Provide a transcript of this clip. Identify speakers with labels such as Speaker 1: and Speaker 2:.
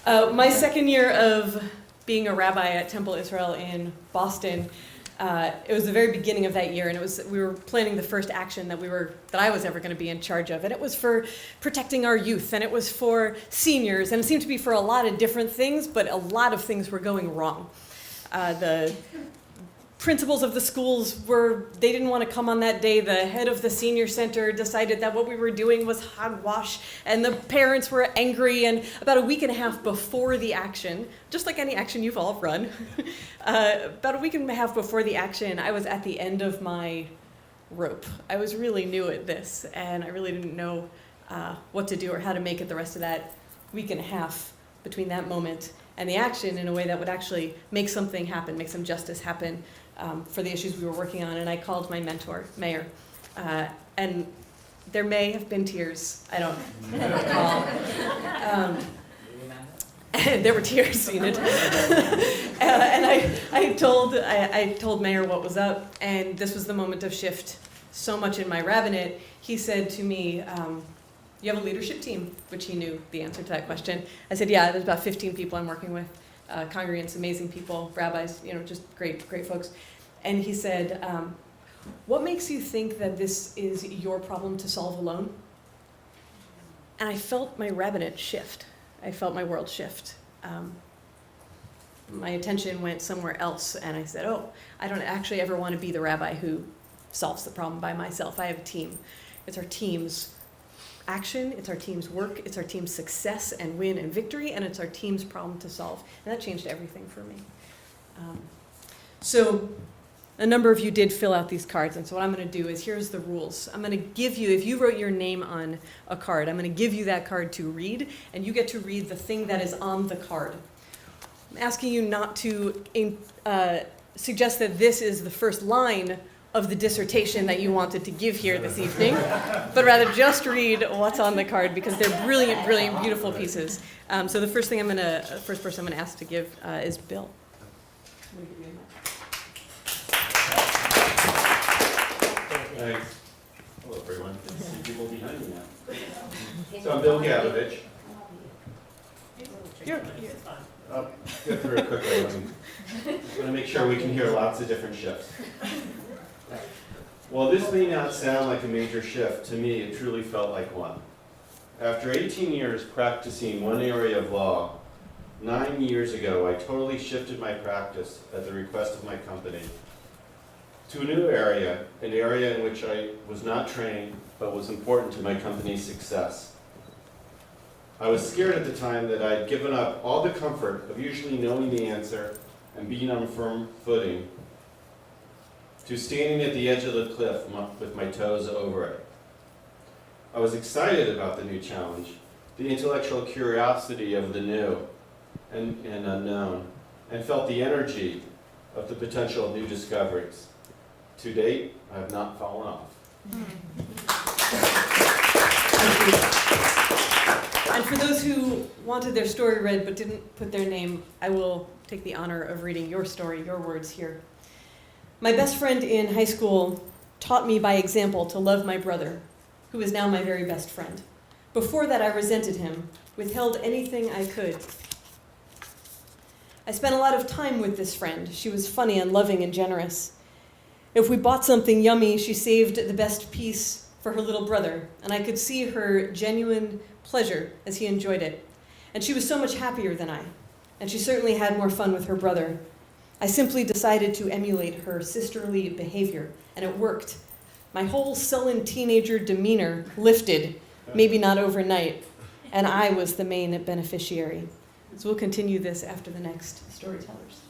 Speaker 1: My second year of being a rabbi at Temple Israel in Boston, it was the very beginning of that year, and we were planning the first action that I was ever going to be in charge of, and it was for protecting our youth, and it was for seniors, and it seemed to be for a lot of different things, but a lot of things were going wrong. The principals of the schools they didn't want to come on that day. The head of the senior center decided that what we were doing was hogwash, and the parents were angry, and about a week and a half before the action, just like any action you've all run, about a week and a half before the action, I was at the end of my rope. I was really new at this, and I really didn't know what to do or how to make it the rest of that week and a half between that moment and the action in a way that would actually make something happen, make some justice happen for the issues we were working on. And I called my mentor, Mayor. And there may have been tears. I don't recall. There were tears, Enid. And I told Mayor what was up, and this was the moment of shift so much in my rabbinate. He said to me, you have a leadership team, which he knew the answer to that question. I said, yeah, there's about 15 people I'm working with, congregants, amazing people, rabbis, just great folks. And he said, what makes you think that this is your problem to solve alone? And I felt my rabbinate shift. I felt my world shift. My attention went somewhere else, and I said, I don't actually ever want to be the rabbi who solves the problem by myself. I have a team. It's our team's action, it's our team's work, it's our team's success and win and victory, and it's our team's problem to solve. And that changed everything for me. So a number of you did fill out these cards, and so what I'm going to do is, here's the rules. I'm going to give you, if you wrote your name on a card, I'm going to give you that card to read, and you get to read the thing that is on the card. I'm asking you not to suggest that this is the first line of the dissertation that you wanted to give here this evening, but rather just read what's on the card, because they're brilliant, beautiful pieces. So the first person I'm going to ask to give is Bill. I'm going to give you a mic.
Speaker 2: Thanks. Hello, everyone. Good to see people behind me now. So I'm Bill Gavovich. I'll get through it quickly. I'm going to make sure we can hear lots of different shifts. While this may not sound like a major shift, to me it truly felt like one. After 18 years practicing one area of law, 9 years ago I totally shifted my practice at the request of my company to a new area, an area in which I was not trained but was important to my company's success. I was scared at the time that I'd given up all the comfort of usually knowing the answer and being on firm footing to standing at the edge of the cliff with my toes over it. I was excited about the new challenge, the intellectual curiosity of the new and unknown, and felt the energy of the potential new discoveries. To date, I have not fallen off.
Speaker 1: And for those who wanted their story read but didn't put their name, I will take the honor of reading your story, your words here. My best friend in high school taught me by example to love my brother, who is now my very best friend. Before that, I resented him, withheld anything I could. I spent a lot of time with this friend. She was funny and loving and generous. If we bought something yummy, she saved the best piece for her little brother, and I could see her genuine pleasure as he enjoyed it. And she was so much happier than I, and she certainly had more fun with her brother. I simply decided to emulate her sisterly behavior, and it worked. My whole sullen teenager demeanor lifted, maybe not overnight, and I was the main beneficiary. So we'll continue this after the next storytellers.